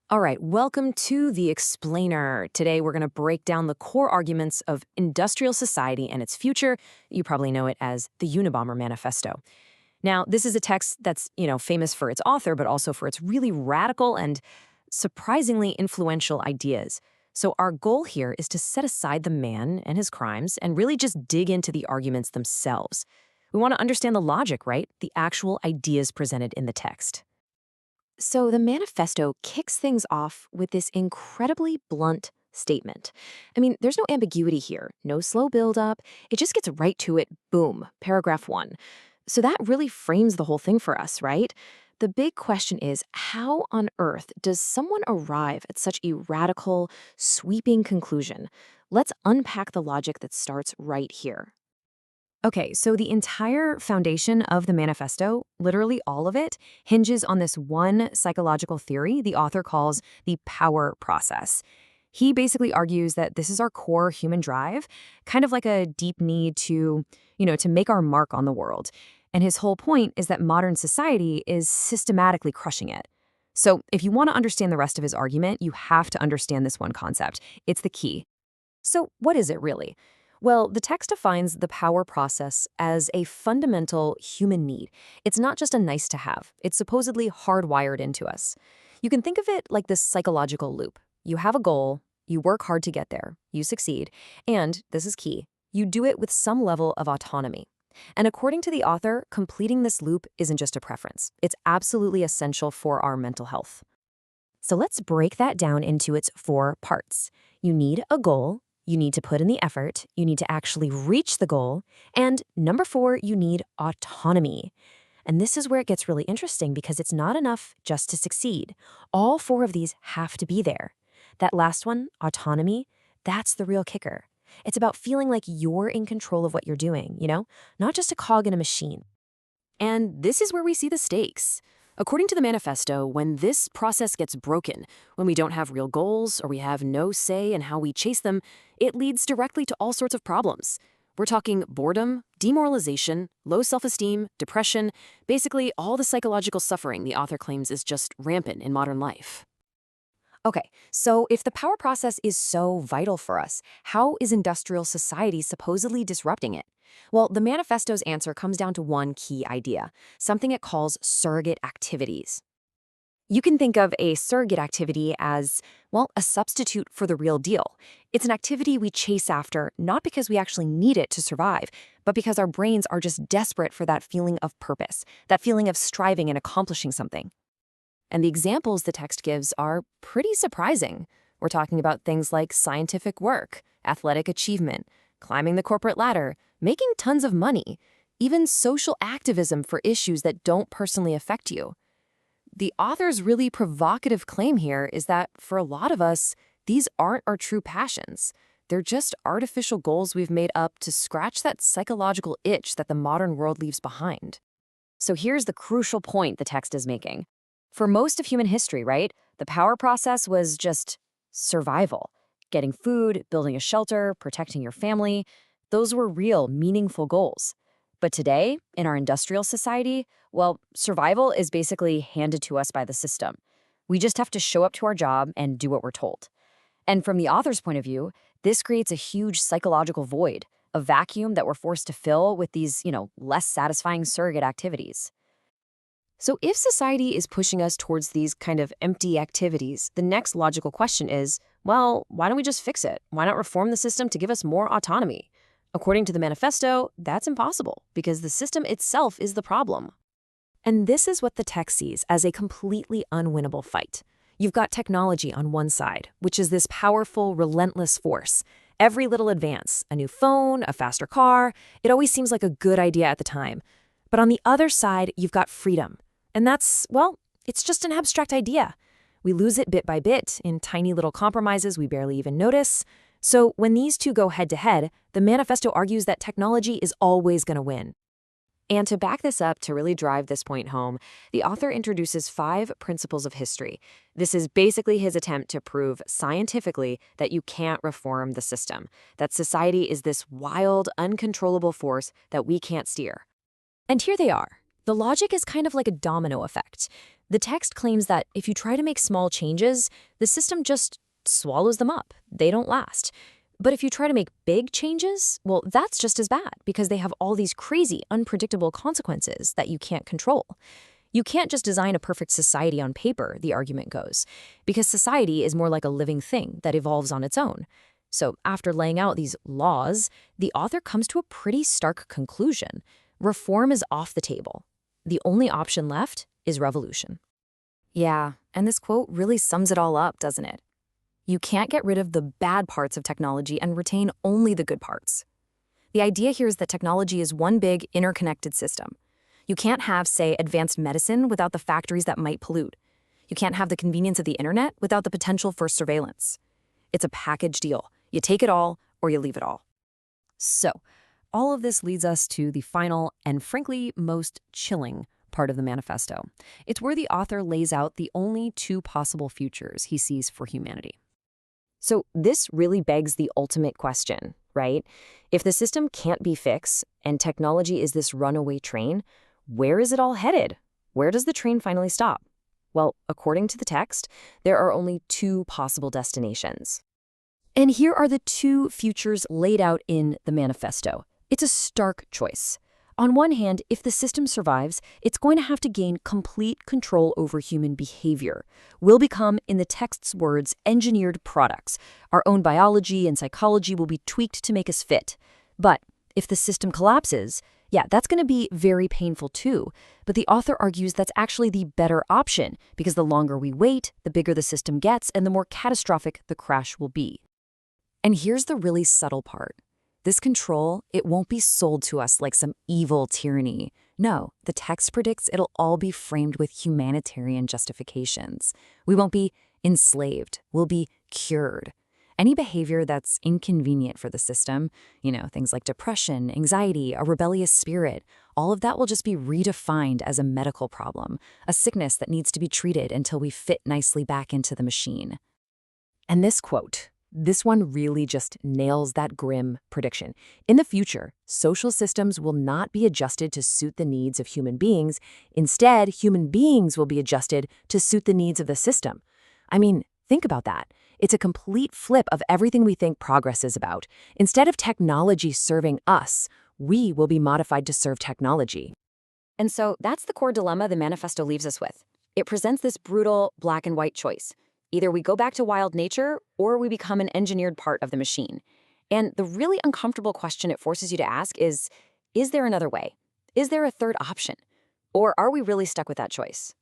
All right, welcome to The Explainer. Today we're going to break down the core arguments of industrial society and its future. You probably know it as the Unabomber Manifesto. Now, this is a text that's, famous for its author, but also for its really radical and surprisingly influential ideas. So our goal here is to set aside the man and his crimes and really just dig into the arguments themselves. We want to understand the logic, right? The actual ideas presented in the text. So the manifesto kicks things off with this incredibly blunt statement. I mean, there's no ambiguity here, no slow buildup. It just gets right to it. Boom, paragraph one. So that really frames the whole thing for us, right? The big question is, how on earth does someone arrive at such a radical, sweeping conclusion? Let's unpack the logic that starts right here. Okay, so the entire foundation of the manifesto, literally all of it, hinges on this one psychological theory the author calls the power process. He basically argues that this is our core human drive, kind of like a deep need to make our mark on the world. And his whole point is that modern society is systematically crushing it. So if you want to understand the rest of his argument, you have to understand this one concept. It's the key. So what is it really? Well, the text defines the power process as a fundamental human need. It's not just a nice to have. It's supposedly hardwired into us. You can think of it like this psychological loop. You have a goal, you work hard to get there, you succeed, and, this is key, you do it with some level of autonomy. And according to the author, completing this loop isn't just a preference. It's absolutely essential for our mental health. So let's break that down into its four parts. You need a goal. You need to put in the effort, you need to actually reach the goal, and number four, you need autonomy. And this is where it gets really interesting because it's not enough just to succeed. All four of these have to be there. That last one, autonomy, that's the real kicker. It's about feeling like you're in control of what you're doing, not just a cog in a machine. And this is where we see the stakes. According to the manifesto, when this process gets broken, when we don't have real goals or we have no say in how we chase them, it leads directly to all sorts of problems. We're talking boredom, demoralization, low self-esteem, depression, basically all the psychological suffering the author claims is just rampant in modern life. Okay, so if the power process is so vital for us, how is industrial society supposedly disrupting it? Well, the manifesto's answer comes down to one key idea, something it calls surrogate activities. You can think of a surrogate activity as, well, a substitute for the real deal. It's an activity we chase after, not because we actually need it to survive, but because our brains are just desperate for that feeling of purpose, that feeling of striving and accomplishing something. And the examples the text gives are pretty surprising. We're talking about things like scientific work, athletic achievement, climbing the corporate ladder, making tons of money, even social activism for issues that don't personally affect you. The author's really provocative claim here is that for a lot of us, these aren't our true passions. They're just artificial goals we've made up to scratch that psychological itch that the modern world leaves behind. So here's the crucial point the text is making. For most of human history, right, the power process was just survival. Getting food, building a shelter, protecting your family, those were real, meaningful goals. But today, in our industrial society, well, survival is basically handed to us by the system. We just have to show up to our job and do what we're told. And from the author's point of view, this creates a huge psychological void, a vacuum that we're forced to fill with these, less satisfying surrogate activities. So if society is pushing us towards these kind of empty activities, the next logical question is, well, why don't we just fix it? Why not reform the system to give us more autonomy? According to the manifesto, that's impossible because the system itself is the problem. And this is what the text sees as a completely unwinnable fight. You've got technology on one side, which is this powerful, relentless force. Every little advance, a new phone, a faster car, it always seems like a good idea at the time. But on the other side, you've got freedom. And that's, well, it's just an abstract idea. We lose it bit by bit in tiny little compromises we barely even notice. So when these two go head to head, the manifesto argues that technology is always going to win. And to back this up, to really drive this point home, the author introduces 5 principles of history. This is basically his attempt to prove scientifically that you can't reform the system, that society is this wild, uncontrollable force that we can't steer. And here they are. The logic is kind of like a domino effect. The text claims that if you try to make small changes, the system just swallows them up. They don't last. But if you try to make big changes, well, that's just as bad because they have all these crazy, unpredictable consequences that you can't control. You can't just design a perfect society on paper, the argument goes, because society is more like a living thing that evolves on its own. So after laying out these laws, the author comes to a pretty stark conclusion. Reform is off the table. The only option left is revolution. Yeah, and this quote really sums it all up, doesn't it? You can't get rid of the bad parts of technology and retain only the good parts. The idea here is that technology is one big interconnected system. You can't have, say, advanced medicine without the factories that might pollute. You can't have the convenience of the internet without the potential for surveillance. It's a package deal. You take it all or you leave it all. So, all of this leads us to the final and frankly most chilling part of the manifesto. It's where the author lays out the only two possible futures he sees for humanity. So this really begs the ultimate question, right? If the system can't be fixed and technology is this runaway train, where is it all headed? Where does the train finally stop? Well, according to the text, there are only two possible destinations. And here are the two futures laid out in the manifesto. It's a stark choice. On one hand, if the system survives, it's going to have to gain complete control over human behavior. We'll become, in the text's words, engineered products. Our own biology and psychology will be tweaked to make us fit. But if the system collapses, yeah, that's going to be very painful too. But the author argues that's actually the better option, because the longer we wait, the bigger the system gets and the more catastrophic the crash will be. And here's the really subtle part. This control, it won't be sold to us like some evil tyranny. No, the text predicts it'll all be framed with humanitarian justifications. We won't be enslaved, we'll be cured. Any behavior that's inconvenient for the system, things like depression, anxiety, a rebellious spirit, all of that will just be redefined as a medical problem, a sickness that needs to be treated until we fit nicely back into the machine. And this quote, this one really just nails that grim prediction. In the future, social systems will not be adjusted to suit the needs of human beings. Instead, human beings will be adjusted to suit the needs of the system. I mean, think about that. It's a complete flip of everything we think progress is about. Instead of technology serving us, we will be modified to serve technology. And so that's the core dilemma the manifesto leaves us with. It presents this brutal black and white choice. Either we go back to wild nature or we become an engineered part of the machine. And the really uncomfortable question it forces you to ask is there another way? Is there a third option? Or are we really stuck with that choice?